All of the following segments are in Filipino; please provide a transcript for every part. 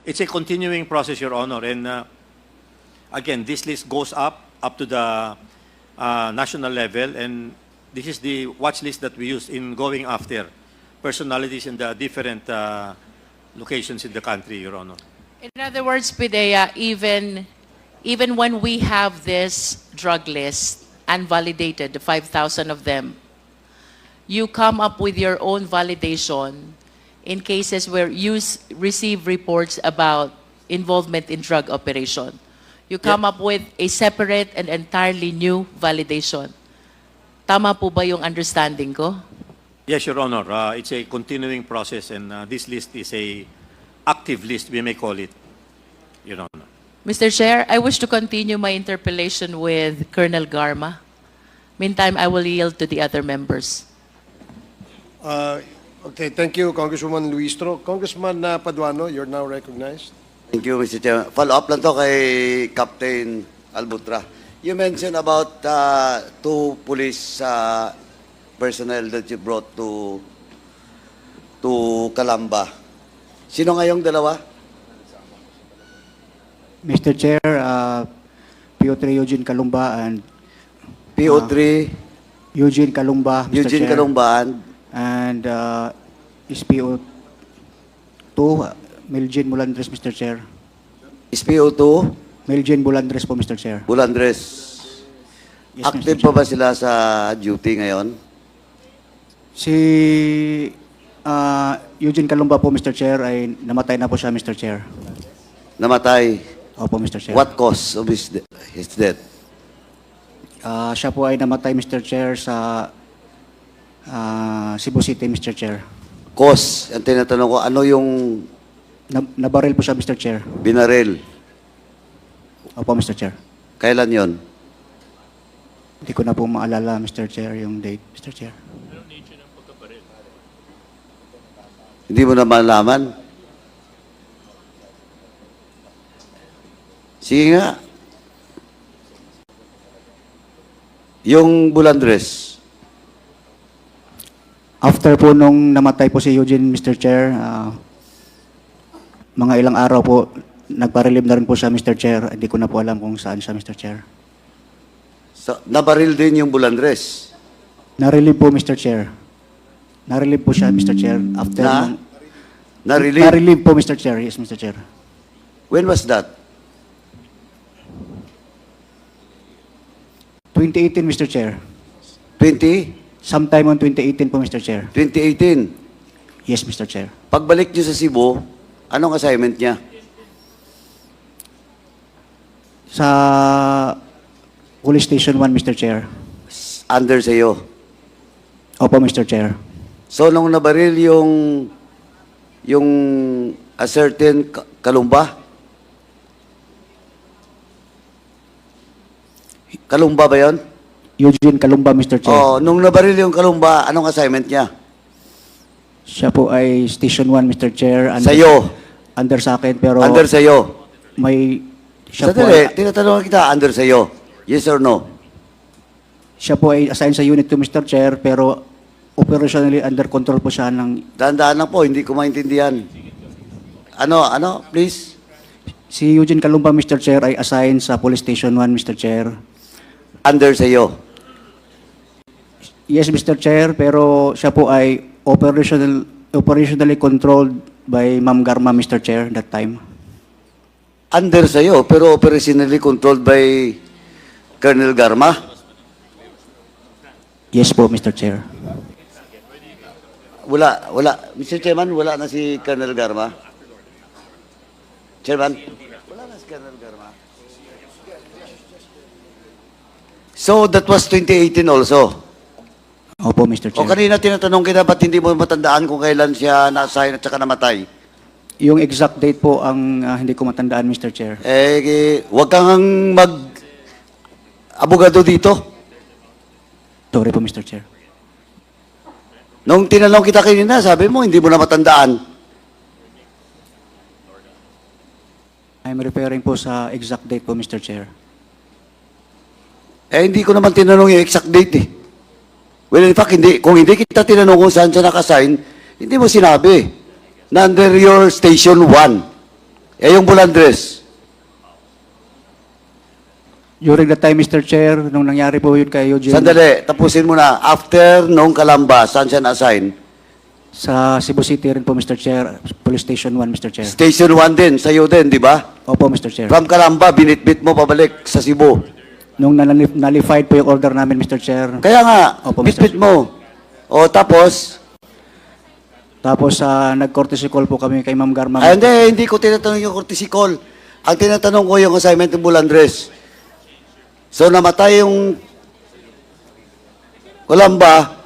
It's a continuing process, Your Honor. And again, this list goes up to the national level, and this is the watch list that we use in going after personalities in the different locations in the country, Your Honor. In other words, Pidea, even when we have this drug list unvalidated, the 5,000 of them, you come up with your own validation in cases where you receive reports about involvement in drug operation. You come up with a separate and entirely new validation. Tama po ba yung understanding ko? Yes, Your Honor. It's a continuing process, and this list is a active list, we may call it, Your Honor. Mr. Chair, I wish to continue my interpellation with Colonel Garma. Meantime, I will yield to the other members. Okay, thank you, Congresswoman Luistro. Congressman Paduano, you're now recognized. Thank you, Mr. Chair. Follow-up lang to kay Captain Albutra. You mentioned about two police personnel that you brought to Calamba. Sino nga yung dalawa? Mr. Chair, PO3 Eugene Calumba and PO3, Eugene Calumba, Mr. Eugene Chair, Calumban, and is PO2 Melgin Bulandres, Mr. Chair. is PO2, Melgin Bulandres po, Mr. Chair. Bulandres. Yes, Mr. Active Chair. pa ba sila sa duty ngayon? Si Eugene Calumba po, Mr. Chair, ay namatay na po siya, Mr. Chair. Namatay. Opo, Mr. Chair. What cause of his death? Siya po ay namatay, Mr. Chair, sa Cebu City, Mr. Chair. Cause, ang tinatanong ko, ano yung Nabaril po siya, Mr. Chair. binaril? Opo, Mr. Chair. Kailan yon? Hindi ko na po maalala, Mr. Chair, yung date, Mr. Chair. Hindi mo na malaman? Sige nga. Yung Bulandres, After po nung namatay po si Eugene, Mr. Chair, mga ilang araw po, nagpa-relieve na rin po siya, Mr. Chair. Hindi ko na po alam kung saan siya, Mr. Chair. nabaril din yung Bulandres. Na-relieve po, Mr. Chair. Na-relieve po siya, Mr. Chair. After Na-relieve? Na-relieve po, Mr. Chair. Yes, Mr. Chair. When was that? 2018, Mr. Chair. 20? Sometime on 2018 po, Mr. Chair. 2018. Yes, Mr. Chair. Pagbalik niyo sa Cebu, anong assignment niya? Sa Police Station 1, Mr. Chair. Under sa'yo. Opo, Mr. Chair. So, nung nabaril yung a certain Kalumba? Kalumba ba yon? Eugene Calumba, Mr. Chair. Oh, nung nabaril yung Kalumba, anong assignment niya? Siya po ay Station 1, Mr. Chair. Sa'yo? Under sa akin, pero Under sa'yo? may... Siya po, Sandali, tinatanong kita, under sa'yo? Yes or no? siya po ay assigned sa Unit 2, Mr. Chair, pero operationally under control po siya ng... Dahan-dahan lang po, hindi ko maintindihan. Ano, please? Si Eugene Calumba, Mr. Chair, ay assigned sa Police Station 1, Mr. Chair. Under sa'yo? Yes, Mr. Chair, pero siya po ay operationally controlled by Ma'am Garma, Mr. Chair, that time. Under sa'yo, pero operationally controlled by Colonel Garma? Yes po, Mr. Chair. Wala. Mr. Chairman, wala na si Colonel Garma? Chairman? Wala na si Colonel Garma. So, that was 2018 also? Opo, Mr. O Chair. kanina tinatanong kita, ba't hindi mo matandaan kung kailan siya na-assign at saka namatay? Yung exact date po ang hindi ko matandaan, Mr. Chair. Huwag kang mag-abogado dito. Sorry po, Mr. Chair. Nung tinanong kita kanina, sabi mo, hindi mo na matandaan. I'm referring po sa exact date po, Mr. Chair. Hindi ko naman tinanong yung exact date eh. Well, in fact, kung hindi kita tinanong kung saan siya nakasign, hindi mo sinabi na under your station 1. Eh, yung Bulandres. During the time, Mr. Chair, nung nangyari po yun kay Eugene, Sandali, tapusin mo na. After nung Calamba, saan siya na-assign? sa Cebu City rin po, Mr. Chair, Police Station 1, Mr. Chair. Station 1 din, sa'yo din, di ba? Opo, Mr. Chair. From Calamba, binitbit mo pabalik sa Cebu. Nung nullified po yung order namin, Mr. Chair. Kaya nga, Opo, Mr. bitbit mo. O tapos, Tapos nag-courtesy call po kami kay Ma'am Garma. ay, hindi ko tinatanong yung courtesy call. Ang tinatanong ko yung assignment ng Bulandres. So namatay yung Calamba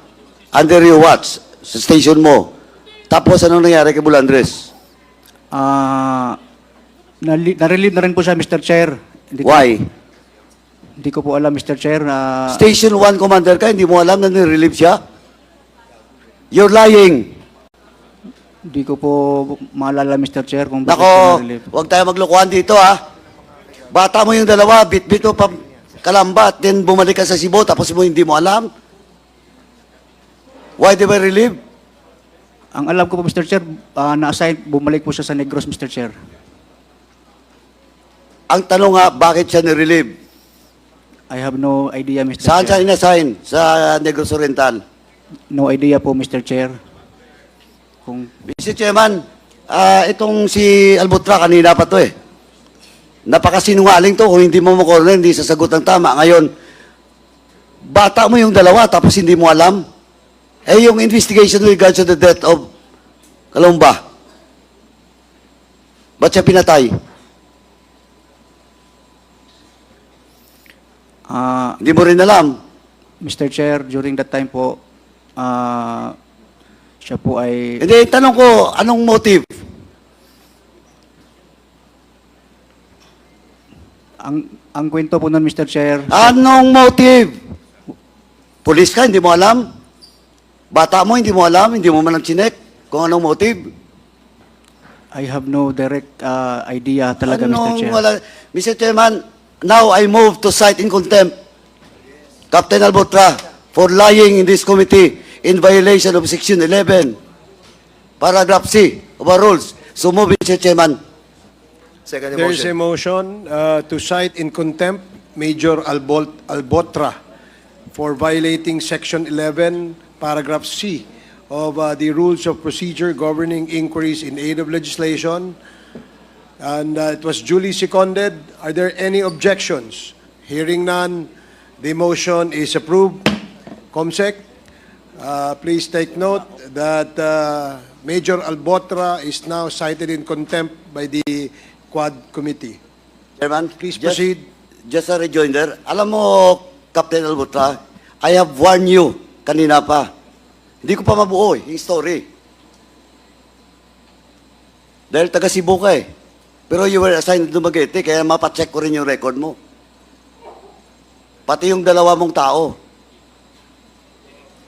under your watch sa station mo. Tapos anong nangyari kay Bulandres? Na-relieve na rin po siya, Mr. Chair. Why? Hindi ko po alam, Mr. Chair. Station 1 commander ka, hindi mo alam na nirelieve siya? You're lying. Hindi ko po maalala, Mr. Chair, kung bakit siya Nako, na-relieve. huwag tayo maglokohan dito, ha? Bata mo yung dalawa, bit-bit mo pa Calamba, at then bumalik ka sa Cebu, tapos mo hindi mo alam? Why they were relieved? Ang alam ko po, Mr. Chair, na-assign, bumalik po siya sa Negros, Mr. Chair. Ang tanong nga, bakit siya nirelieve? I have no idea, Mr. Saan siya Chair. inassign? Sa Negros Oriental. No idea po, Mr. Chair. Kung Mr. Chairman, itong si Albutra, kanina pa to eh. Napakasinungaling to, kung hindi mo makorner, hindi sasagot ng tama. Ngayon, bata mo yung dalawa, tapos hindi mo alam. Eh, yung investigation with regards to the death of Calamba, ba't siya pinatay? Hindi mo rin alam. Mr. Chair, during that time po, siya po ay... Hindi, tanong ko, anong motive? Ang kwento po nun, Mr. Chair, Anong motive? Pulis ka, hindi mo alam? Bata mo, hindi mo alam? Hindi mo man lang chinek kung anong motive? I have no direct idea talaga, Mr. Chair. Mr. Chairman, now I move to cite in contempt Captain Albutra for lying in this committee in violation of Section 11, Paragraph C of our rules. So move, Mr. Chairman. Second There is a motion. motion to cite in contempt Major Albotra for violating Section 11, Paragraph C of the Rules of Procedure governing inquiries in aid of legislation. And it was duly seconded. Are there any objections? Hearing none, the motion is approved. Comsec, please take note that Major Albotra is now cited in contempt by the Quad Committee. Chairman, Please proceed. Just a rejoinder. Alam mo, Captain Albutra, I have warned you kanina pa. Hindi ko pa mabuo yung story. Dahil taga Cebu ka eh. Pero you were assigned to Dumaguete, kaya mapacheck ko rin yung record mo. Pati yung dalawa mong tao.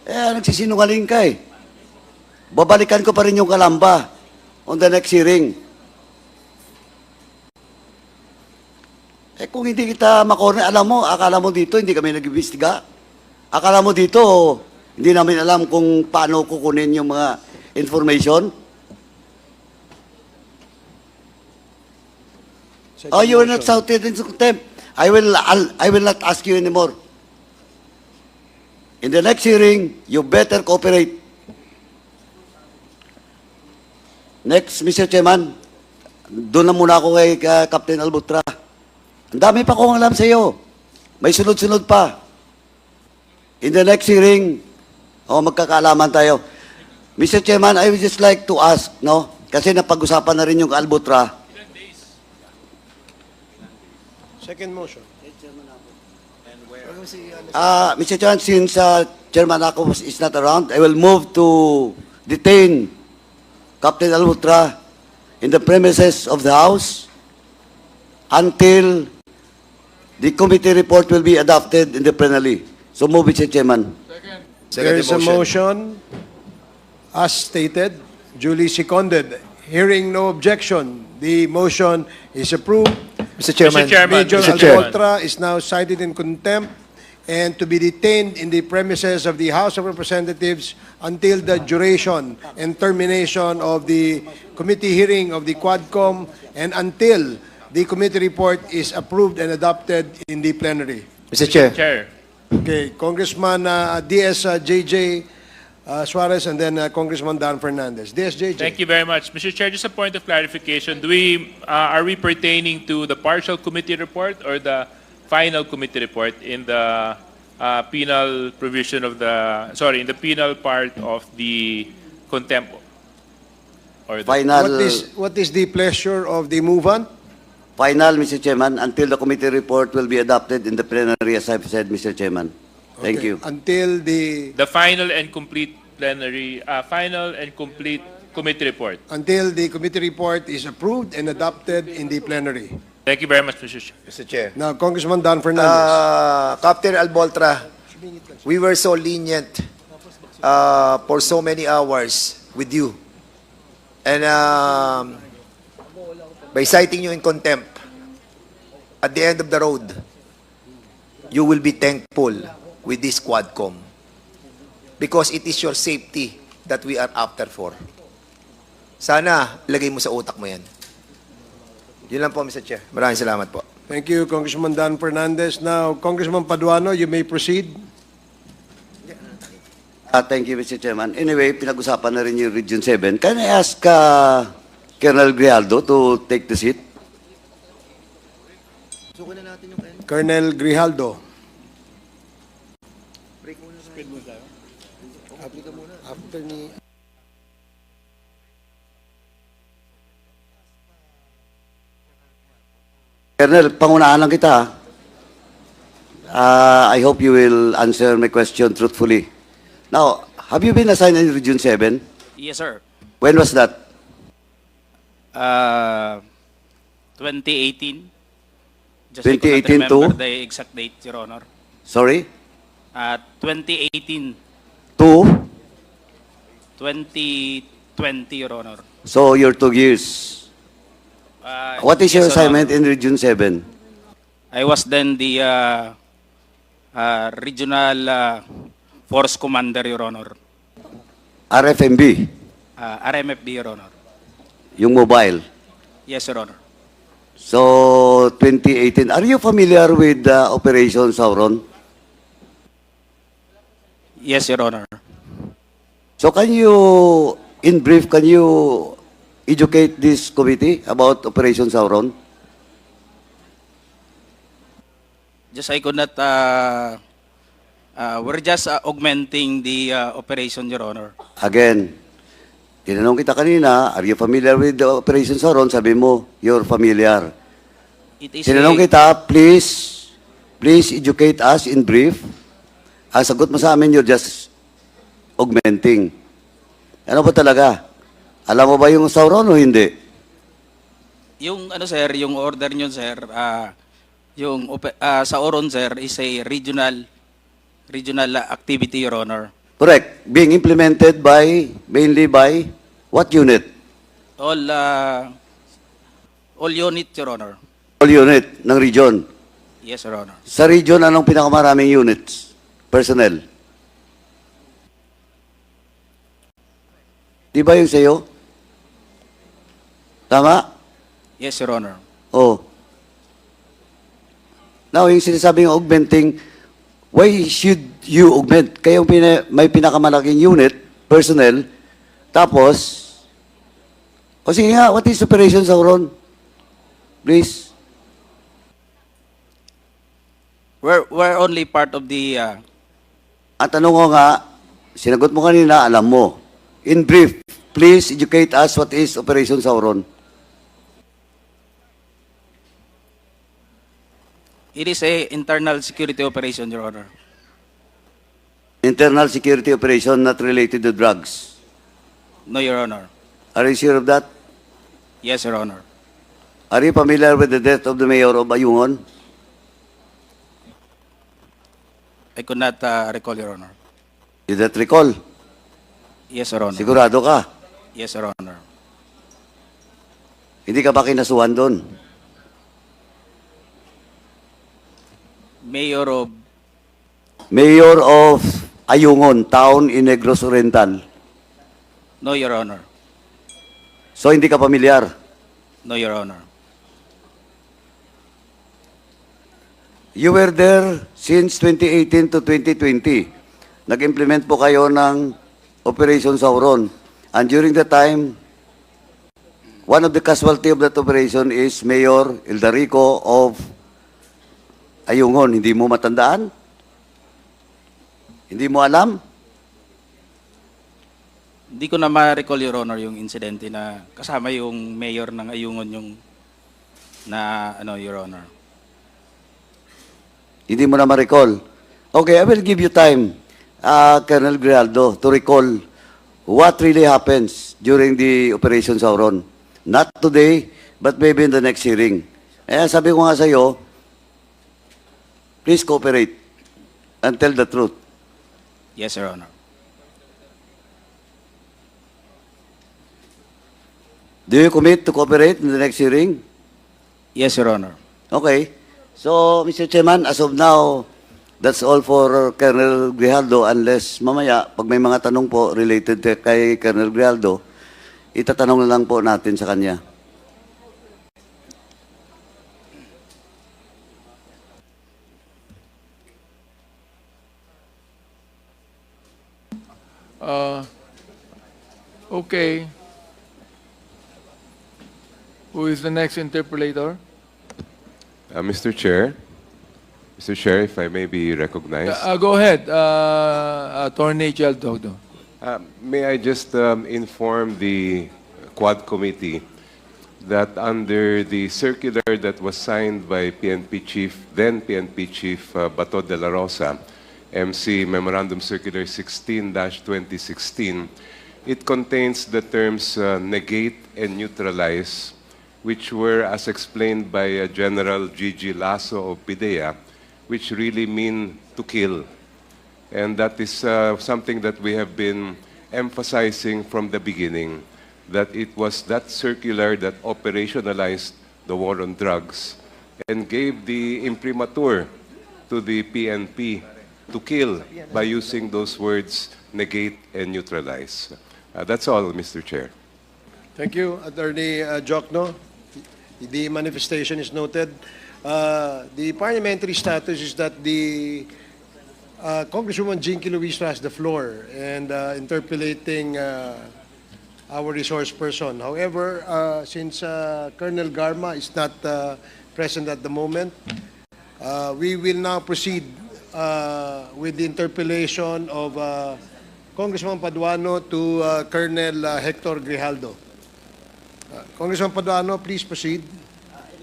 Nagsisinungaling ka eh. Babalikan ko pa rin yung Calamba on the next hearing. Kung hindi kita makorner, alam mo, akala mo dito, hindi kami nag-imbestiga. Akala mo dito, hindi namin alam kung paano kukunin yung mga information. Oh, you are not cited in contempt. I will not ask you anymore. In the next hearing, you better cooperate. Next, Mr. Chairman, doon na muna ako kay Captain Albutra. Ang dami pa kong alam sa iyo. May sunod-sunod pa. In the next hearing, magkakaalaman tayo. Mr. Chairman, I would just like to ask, no? Kasi napag-usapan na rin yung Albutra. Second motion. Mr. Chairman, since Chairman Ako is not around, I will move to detain Captain Albutra in the premises of the House until the committee report will be adopted in the plenary. So move, Mr. Chairman. There is a motion, as stated, duly seconded. Hearing no objection, the motion is approved. Mr. Chairman. Major Mr. Chair. Albotra is now cited in contempt. and to be detained in the premises of the House of Representatives until the duration and termination of the committee hearing of the Quadcom and until the committee report is approved and adopted in the plenary. Mr. Chair. Chair. Okay, Congressman DS.JJ Suarez, and then Congressman Dan Fernandez. DS.JJ. Thank you very much. Mr. Chair, just a point of clarification. Are we pertaining to the partial committee report or the final committee report in the penal provision of in the penal part of the contempt? Or the, Final, What is the pleasure of the movant? final, Mr. Chairman, until the committee report will be adopted in the plenary, as I've said, Mr. Chairman. Thank Okay, you. Until the final and complete plenary, final and complete committee report. committee report is approved and adopted in the plenary. Thank you very much, Mr. Chair. Mr. Chair. Now, Congressman Dan Fernandez. Captain Alboltra, we were so lenient for so many hours with you. And by citing you in contempt, at the end of the road, you will be thankful with this Quadcom. Because it is your safety that we are after for. Sana, lagay mo sa utak mo yan. Yun lang po, Mr. Chair. Maraming salamat po. Thank you, Congressman Dan Fernandez. Now, Congressman Paduano, you may proceed. Thank you, Mr. Chairman. Anyway, pinag-usapan na rin yung Region 7. Can I ask Colonel Grijaldo to take the seat? Colonel Grijaldo. After ni... Colonel, pangunahan lang kita. I hope you will answer my question truthfully. Now, have you been assigned in Region 7? Yes, sir. When was that? 2018. Just 2018 I could not remember to? the exact date, Your Honor. Sorry? 2018, Two? 2020, Your Honor. So, you're 2 years. What is your yes, Your assignment Honor. in Region 7? I was then the regional force commander, Your Honor. RFMB, RMFB, Your Honor. yung mobile. Yes, Your Honor. So, 2018. Are you familiar with Operation Sauron? Yes, Your Honor. So, can you, in brief, can you educate this committee about Operation Sauron? Just I could not, we're just augmenting the operation, Your Honor. Again, tinanong kita kanina, are you familiar with the Operation Sauron? Sabi mo, you're familiar. It is Tinanong a- kita, please educate us in brief. Ang sagot mo sa amin, you're just augmenting. Ano ba talaga? Alam mo ba yung Sauron o hindi? Yung ano sir, yung order nyo sir, sa Oron sir is a regional activity, Your Honor. Correct. Being implemented by, mainly by, what unit? All unit, Your Honor. All unit ng region. Yes, Your Honor. Sa region, anong pinakamaraming units? Personnel. Di ba yung sa'yo? Tama? Yes, Your Honor. Oh. Now, yung sinasabing augmenting, why should you augment? Kayo may pinakamalaking unit, personnel, tapos, o sige nga, what is Operation Sauron? Please. We're only part of the Ang tanong ko nga, sinagot mo kanina, alam mo. In brief, please educate us what is Operation Sauron. it is a internal security operation, Your Honor. Internal security operation not related to drugs. No, Your Honor. Are you sure of that? Yes, Your Honor. Are you familiar with the death of the mayor of Ayungon? I could not recall, Your Honor. Did that recall? Yes, Your Honor. Sigurado ka? Yes, Your Honor. Hindi ka ba kinasuhan doon? Mayor of Mayor of Ayungon, town in Negros Oriental. No, Your Honor. So hindi ka pamilyar. No, Your Honor. You were there since 2018 to 2020. Nag-implement po kayo ng Operation Sauron. And during the time, one of the casualty of that operation is Mayor Eldarico of Ayungon. Hindi mo matandaan? Hindi mo alam? Hindi ko na ma-recall, Your Honor, yung insidente na kasama yung mayor ng Ayungon yung Your Honor. Hindi mo na ma-recall. Okay, I will give you time, Colonel Grijaldo, to recall what really happens during the Operation Sauron. Not today, but maybe in the next hearing. Eh, sabi ko nga sa iyo, please cooperate and tell the truth. Yes, Your Honor. Do you commit to cooperate in the next hearing? Yes, Your Honor. Okay. So, Mr. Chairman, as of now, that's all for Colonel Grijaldo unless mamaya, pag may mga tanong po related kay Colonel Grijaldo, itatanong na lang po natin sa kanya. Okay. Who is the next interpolator? Mr. Chair, if I may be recognized, Go ahead, Attorney Cheldo. may I just inform the Quad Committee that under the circular that was signed by then PNP Chief Bato de la Rosa, MC Memorandum Circular 16-2016, it contains the terms negate and neutralize, which were, as explained by General Gigi Lasso of PIDEA, which really mean to kill. And that is something that we have been emphasizing from the beginning, that it was that circular that operationalized the war on drugs and gave the imprimatur to the PNP to kill by using those words, negate and neutralize. That's all, Mr. Chair. Thank you, Attorney Jokno. The manifestation is noted. The parliamentary status is that the Congresswoman Jinky Luistro has the floor and interpolating our resource person. However, since Colonel Garma is not present at the moment, we will now proceed with the interpellation of Congressman Paduano to Colonel Hector Grijaldo. Congressman Paduano, please proceed.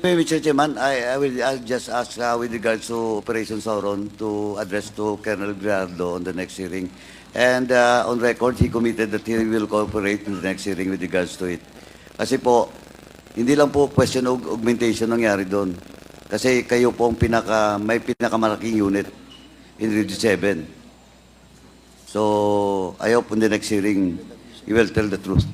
Mr. Chairman, I'll just ask with regards to Operation Sauron to address to Colonel Grijaldo on the next hearing. And on record, he committed that he will cooperate in the next hearing with regards to it. Kasi po, hindi lang po question of augmentation nangyari doon. Kasi kayo po ang may pinakamalaking unit in Region 7. So, I hope in the next hearing, you will tell the truth.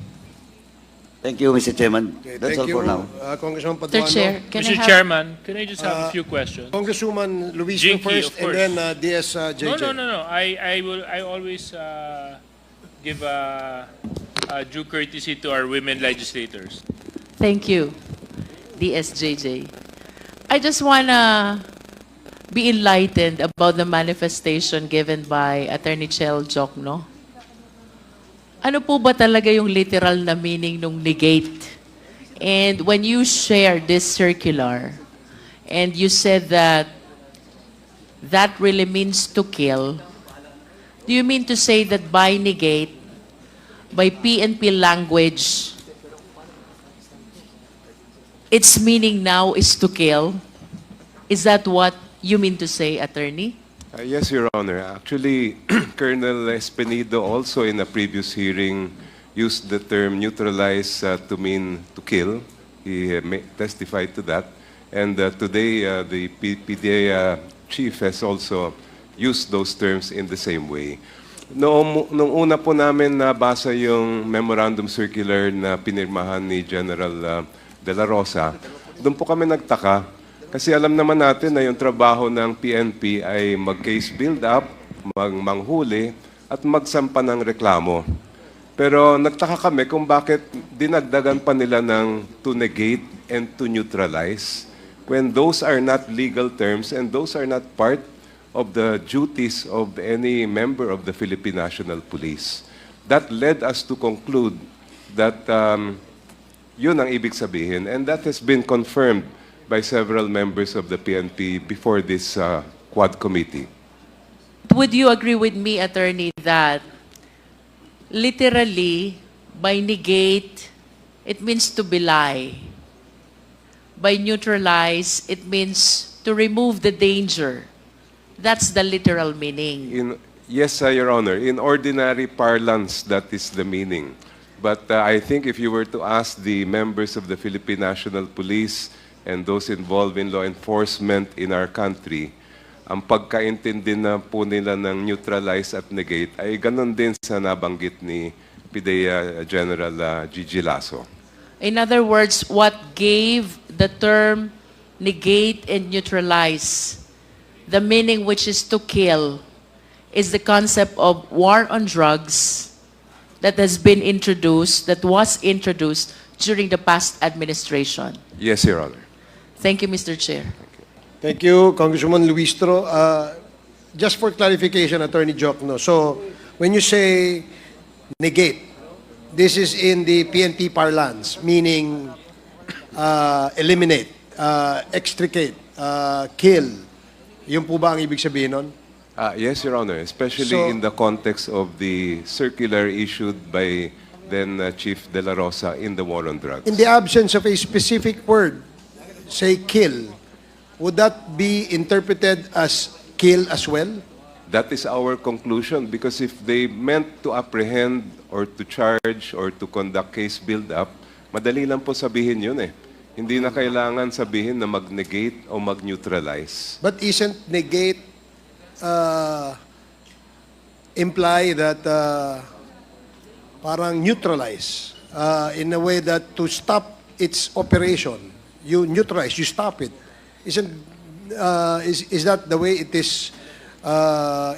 Thank you, Mr. Chairman. Okay, That's all thank you, for now. Congressman Paduano. Mr. Chair, can I Mr. have... Chairman, can I just have a few questions? Congresswoman Luis Jinky, first, of and course. then DS-JJ. No. I always give due courtesy to our women legislators. Thank you, DSJJ. I just want to be enlightened about the manifestation given by Attorney Chel Jokno. Ano po ba talaga yung literal na meaning nung negate? And when you share this circular, and you said that that really means to kill, do you mean to say that by negate, by PNP language, its meaning now is to kill? Is that what you mean to say, Attorney? Yes, Your Honor. Actually, Colonel Espinido also in a previous hearing used the term neutralize to mean to kill. He testified to that. And today, the PDEA chief has also used those terms in the same way. Nung una po namin nabasa yung memorandum circular na pinirmahan ni General De La Rosa, doon po kami nagtaka. Kasi alam naman natin na yung trabaho ng PNP ay mag-case build-up, manghuli at magsampa ng reklamo. Pero nagtaka kami kung bakit dinagdagan pa nila ng to negate and to neutralize when those are not legal terms and those are not part of the duties of any member of the Philippine National Police. That led us to conclude that yun ang ibig sabihin, and that has been confirmed by several members of the PNP before this Quad Committee. Would you agree with me, Attorney, that literally, by negate, it means to belie. By neutralize, it means to remove the danger. That's the literal meaning. Yes, Your Honor. In ordinary parlance, that is the meaning. But I think if you were to ask the members of the Philippine National Police and those involved in law enforcement in our country, ang pagkaintindi na po nila ng neutralize at negate ay ganun din sa nabanggit ni PIDEA General Gigi Lasso. In other words, what gave the term negate and neutralize the meaning which is to kill is the concept of war on drugs that has been introduced, that was introduced during the past administration. Yes, Your Honor. Thank you, Mr. Chair. Thank you, Congresswoman Luistro. Just for clarification, Attorney Jokno, so when you say negate, this is in the PNP parlance, meaning eliminate, extricate, kill. Yun po ba ang ibig sabihin nun? Yes, Your Honor, especially So- in the context of the circular issued by then Chief De La Rosa in the war on drugs. In the absence of a specific word, say kill, would that be interpreted as kill as well? That is our conclusion because if they meant to apprehend or to charge or to conduct case build-up, madali lang po sabihin yun eh. Hindi na kailangan sabihin na mag-negate o mag-neutralize. But isn't negate imply that parang neutralize in a way that to stop its operation, you neutralize, you stop it. Isn't is that the way it is?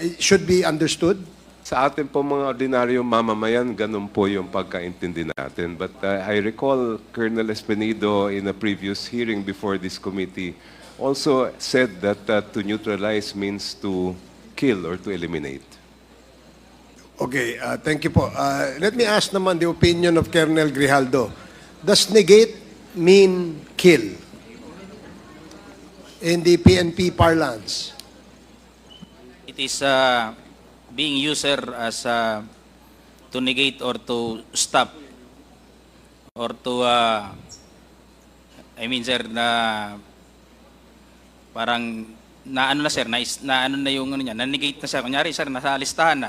It should be understood. Sa atin po mga ordinaryong mamamayan, ganun po yung pagkaintindi natin. But I recall Colonel Espinido in a previous hearing before this committee also said that to neutralize means to kill or to eliminate. Okay, thank you po. Let me ask naman the opinion of Colonel Grijaldo. Does negate mean kill in the PNP parlance? It is being used, sir, as to negate or to stop or to, I mean, sir, na parang na ano na, sir, na ano na yung ano niya, na-negate na siya. Kunyari, sir, nasa listahan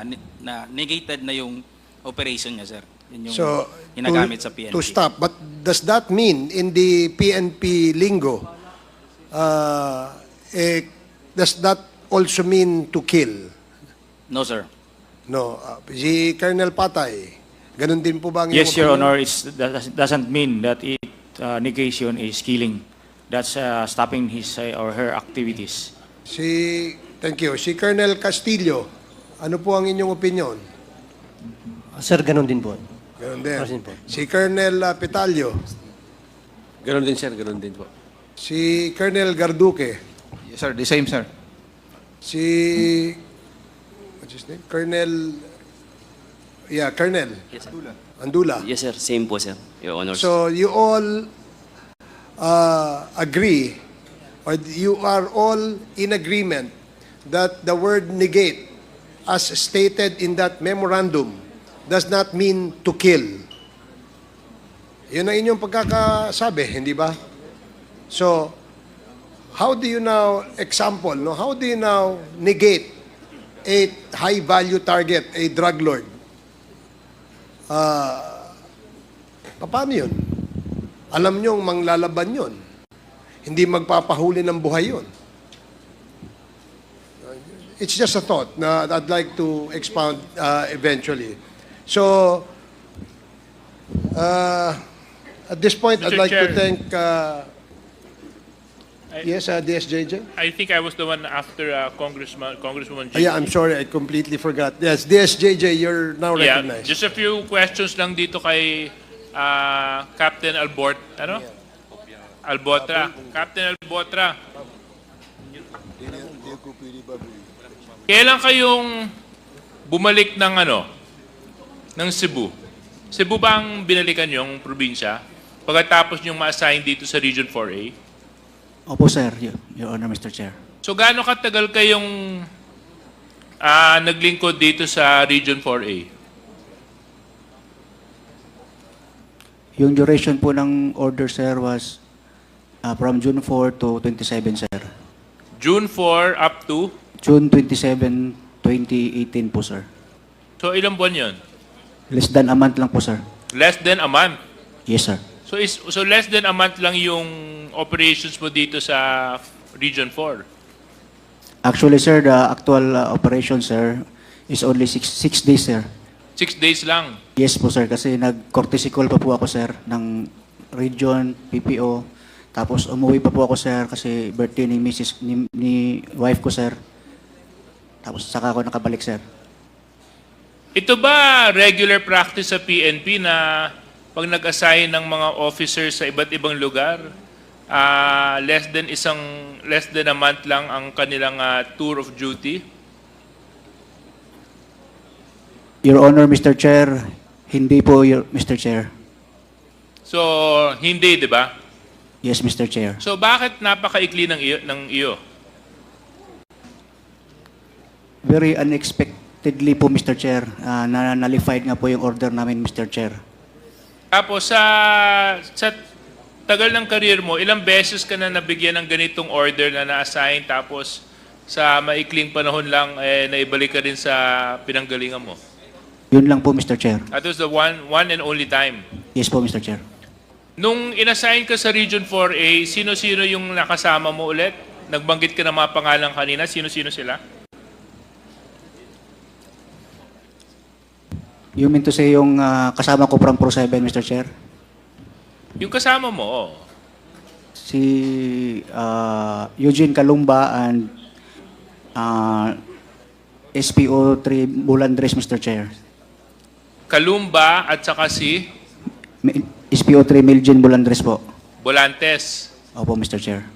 na negated na yung operation niya, sir. Yun yung So, ginagamit sa PNP. to stop. But does that mean in the PNP lingo, does that also mean to kill? No, sir. No. Si Colonel Patay, ganun din po ba ang iyong Yes, Your opinion? Honor, that doesn't mean that negation is killing. That's stopping his or her activities. Thank you. Si Colonel Castillo, ano po ang inyong opinion? Sir, ganun din po. Ganun din. Ganun po. Si Colonel Petalio, Ganun din, sir. Ganun din po. si Colonel Garduque, Yes, sir. The same, sir. si what's his name? Colonel Andula. Yes, sir. Same po, sir. Your Honor. So you all agree, or you are all in agreement that the word negate, as stated in that memorandum, does not mean to kill. Yun ang inyong pagkakasabi, hindi ba? So, how do you now, example, no? How do you now negate a high-value target, a drug lord? Paano yun? Alam nyo manglalaban yun. Hindi magpapahuli ng buhay yun. It's just a thought na I'd like to expound eventually. So, at this point, I'd Mr. like to Chair. thank Yes, DSJJ? I think I was the one after Congresswoman G. Yeah, I'm sorry, I completely forgot. Yes, DSJJ, you're now Yeah, recognized. just a few questions lang dito kay Captain Albotra. Captain Albotra. Kailan kayong bumalik ng Cebu? Cebu ba ang binalikan yung probinsya pagkatapos niyong ma-assign dito sa Region 4A? Opo, sir. Your Honor, Mr. Chair. So gaano katagal kayong naglingkod dito sa Region 4A? Yung duration po ng order, sir, was from June 4 to 27, sir. June 4 up to? June 27, 2018 po, sir. So ilang buwan yun? Less than a month lang po, sir. Less than a month. Yes, sir. So less than a month lang yung operations mo dito sa Region 4. Actually, sir, the actual operation, sir, is only 6 days, sir. 6 days lang. Yes po, sir, kasi nag-courtesy call pa po ako, sir, ng region, PPO. Tapos umuwi pa po ako, sir, kasi birthday ni ni wife ko, sir. Tapos saka ako nakabalik, sir. Ito ba regular practice sa PNP na pag nag-assign ng mga officers sa iba't ibang lugar, less than a month lang ang kanilang tour of duty? Your Honor, Mr. Chair, hindi po, Mr. Chair. So, hindi, di ba? Yes, Mr. Chair. So, bakit napakaikli ng iyo? Very unexpectedly po, Mr. Chair, na nullified nga po yung order namin, Mr. Chair. Tapos, sa tagal ng career mo, ilang beses ka na nabigyan ng ganitong order na na-assign tapos sa maikling panahon lang, naibalik ka rin sa pinanggalingan mo? Yun lang po, Mr. Chair. That was the one and only time. Yes po, Mr. Chair. Nung inassign ka sa Region 4A, sino-sino yung nakasama mo ulit? Nagbanggit ka ng mga pangalan kanina. Sino-sino sila? You mean to say yung kasama ko from Pro 7, Mr. Chair? Yung kasama mo, oh. Si Eugene Calumba and SPO3 Bulandres, Mr. Chair. Kalumba at saka si SPO3 Miljen Bulandres po. Bolantes. Opo, Mr. Chair.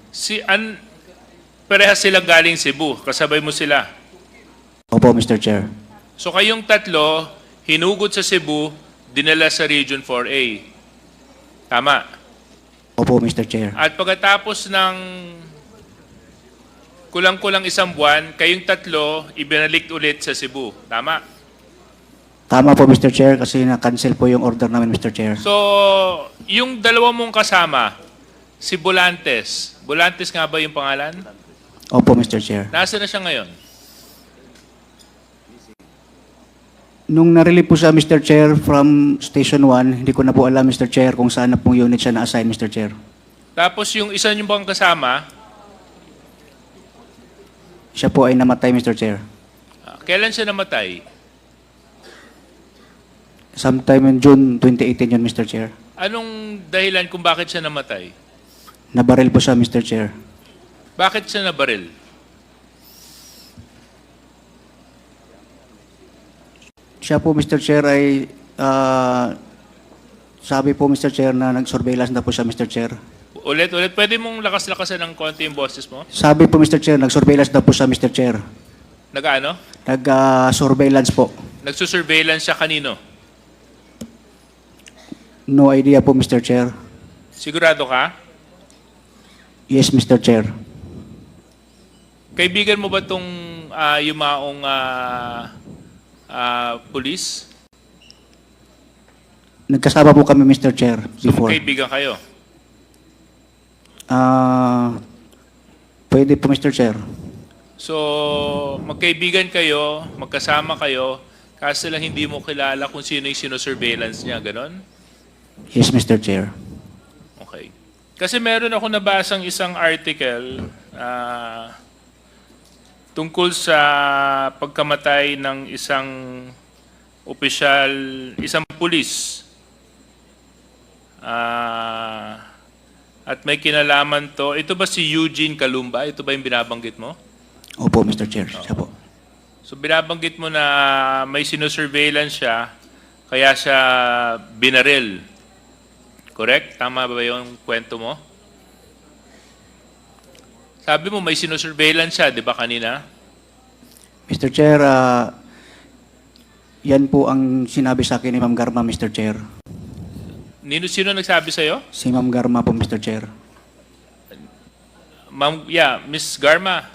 Parehas sila galing Cebu. Kasabay mo sila. Opo, Mr. Chair. So kayong tatlo, hinugod sa Cebu, dinala sa Region 4A. Tama. Opo, Mr. Chair. At pagkatapos ng kulang-kulang isang buwan, kayong tatlo, ibinalik ulit sa Cebu. Tama. Tama po, Mr. Chair, kasi na-cancel po yung order namin, Mr. Chair. So, yung dalawa mong kasama, si Bolantes. Bolantes nga ba yung pangalan? Opo, Mr. Chair. Nasaan na siya ngayon? Nung na-relieve po siya, Mr. Chair, from Station 1, hindi ko na po alam, Mr. Chair, kung saan na pong unit siya na-assign, Mr. Chair. Tapos yung isa niyong bang kasama, Siya po ay namatay, Mr. Chair. kailan siya namatay? Sometime in June 2018 yun, Mr. Chair. Anong dahilan kung bakit siya namatay? Nabaril po siya, Mr. Chair. Bakit siya nabaril? Siya po, Mr. Chair, ay sabi po, Mr. Chair, na nag-surveillance na po siya, Mr. Chair. Ulit, pwede mong lakas-lakasan ng konti yung boses mo? Sabi po, Mr. Chair, nag-surveillance na po siya, Mr. Chair. Nag-ano? Nag-surveillance po. Nagsusurveillance siya kanino? No idea po, Mr. Chair. Sigurado ka? Yes, Mr. Chair. Kaibigan mo ba itong yumaong pulis? Nagkasama po kami, Mr. Chair, So, before. kaibigan kayo? Pwede po, Mr. Chair. So, magkaibigan kayo, magkasama kayo, kaso lang hindi mo kilala kung sino yung sino-surveillance niya, ganon? Yes, Mr. Chair. Okay. Kasi meron ako nabasang isang article tungkol sa pagkamatay ng isang opisyal, isang pulis. at may kinalaman to. Ito ba si Eugene Calumba? Ito ba yung binabanggit mo? Opo, Mr. Chair. Siya po. So binabanggit mo na may sinusurveillance siya, kaya siya binaril. Correct? Tama ba yung kwento mo? Sabi mo may sinusurveillance siya, di ba kanina? Mr. Chair, yan po ang sinabi sa akin ni Ma'am Garma, Mr. Chair. Sino nagsabi sa'yo? Si Ma'am Garma po, Mr. Chair. Miss Garma,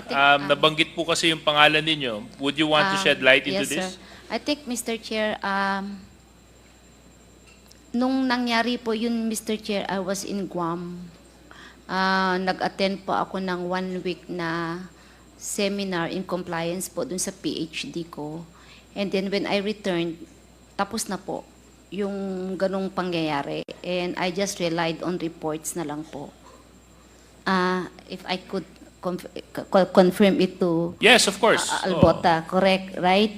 nabanggit po kasi yung pangalan ninyo. Would you want to shed light into yes, this? Sir. I think, Mr. Chair, nung nangyari po yun, Mr. Chair, I was in Guam. Nag-attend po ako ng 1 week na seminar in compliance po dun sa PhD ko. And then when I returned, tapos na po yung ganong pangyayari. And I just relied on reports na lang po. If I could confirm it to Yes, of course. Albota, correct, right?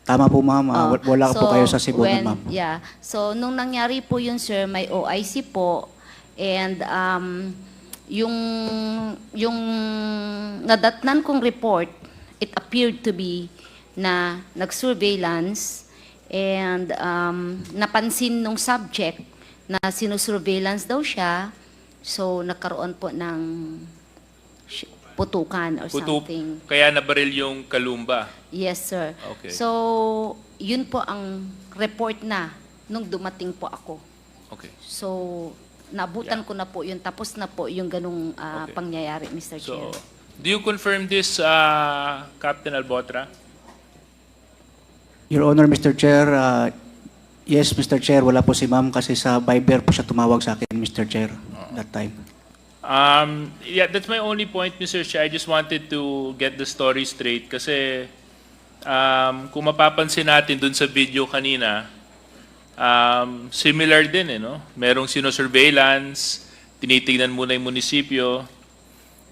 Tama po, ma'am. Wala po kayo sa Cebu, ma'am. Yeah. So, nung nangyari po yun, sir, may OIC po. And yung nadatnan kong report, it appeared to be na nag-surveillance and napansin nung subject na sinusurveillance daw siya. So, nagkaroon po ng putukan or something. Kaya nabaril yung Calumba. Yes, sir. Okay. So, yun po ang report na nung dumating po ako. Okay. So, nabutan ko na po yun. Tapos na po yung ganung Okay. pangyayari, Mr. So, Chair. do you confirm this, Captain Albotra? Your Honor, Mr. Chair, yes, Mr. Chair, wala po si ma'am kasi sa Viber po siya tumawag sa akin, Mr. Chair, that time. Yeah, that's my only point, Mr. Chair. I just wanted to get the story straight kasi kung mapapansin natin dun sa video kanina, similar din, no? Merong sino-surveillance, tinitingnan muna yung munisipyo,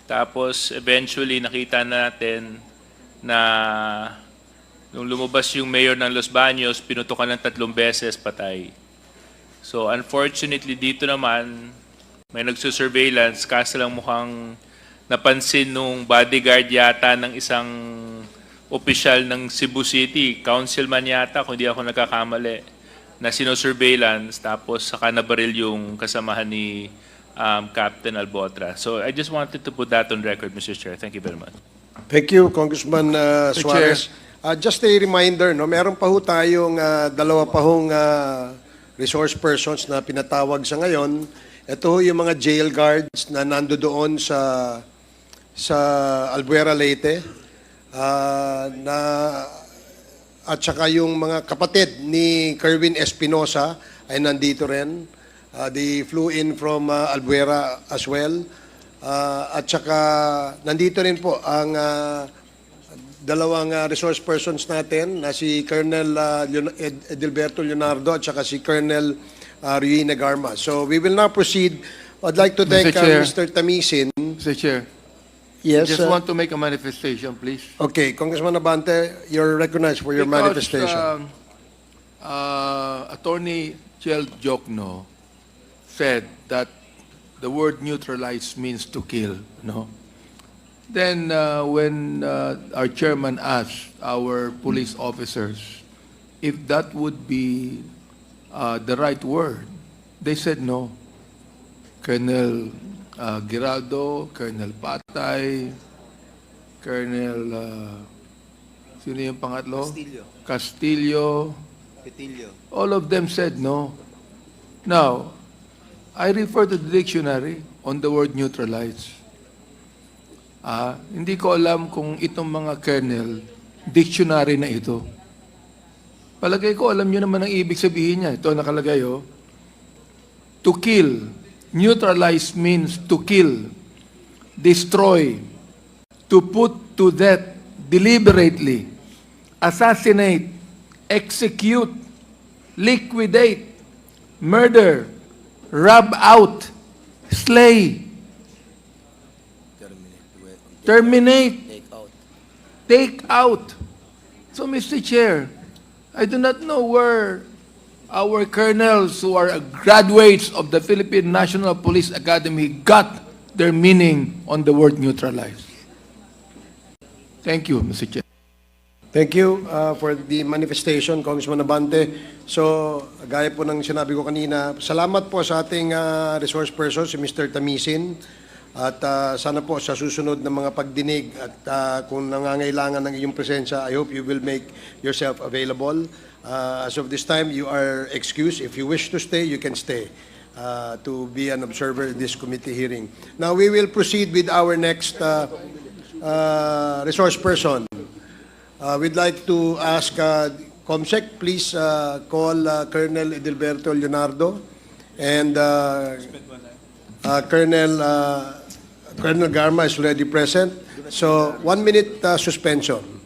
tapos eventually nakita natin na nung lumabas yung mayor ng Los Baños, pinutukan ng 3 beses, patay. So unfortunately, dito naman, may nagsusurveillance, kaso lang mukhang napansin nung bodyguard yata ng isang opisyal ng Cebu City, councilman yata, kung hindi ako nagkakamali, na sinosurveillance, tapos saka nabaril yung kasamahan ni Captain Albotra. So I just wanted to put that on record, Mr. Chair. Thank you very much. Thank you, Congressman Suarez. Just a reminder, no, meron pa ho tayong dalawa pa hong resource persons na pinatawag sa ngayon. Ito ho yung mga jail guards na nando doon sa Albuera, Leyte. At saka yung mga kapatid ni Kerwin Espinosa ay nandito rin. They flew in from Albuera as well. At saka nandito rin po ang dalawang resource persons natin na si Colonel Edilberto Leonardo at saka si Colonel Riina Garma. So we will now proceed. I'd like to thank Mr. Tamisin. Mr. Chair, Yes. just want to make a manifestation, please. Okay, Congressman Abante, you're recognized for your manifestation. Attorney Chel Jokno said that the word neutralize means to kill, no? Then when our chairman asked our police officers if that would be the right word, they said no. Colonel Giraldo, Colonel Patay, Colonel sino yung pangatlo? Castillo. All of them said no. Now, I refer to the dictionary on the word neutralize. Hindi ko alam kung itong mga colonel, dictionary na ito. Palagay ko, alam nyo naman ang ibig sabihin niya. Ito nakalagay, oh. To kill. Neutralize means to kill, destroy, to put to death deliberately, assassinate, execute, liquidate, murder, rub out, slay, terminate, take out. So, Mr. Chair, I do not know where our colonels who are graduates of the Philippine National Police Academy got their meaning on the word neutralize. Thank you, Mr. Chair. Thank you for the manifestation, Congressman Abante. So, gaya po ng sinabi ko kanina, salamat po sa ating resource person, si Mr. Tamisin. At sana po sa susunod na mga pagdinig at kung nangangailangan ng iyong presensya, I hope you will make yourself available. As of this time, you are excused. If you wish to stay, you can stay to be an observer in this committee hearing. Now, we will proceed with our next resource person. We'd like to ask Comsec, please call Colonel Edilberto Leonardo and Colonel Garma is already present. So, 1 minute suspension.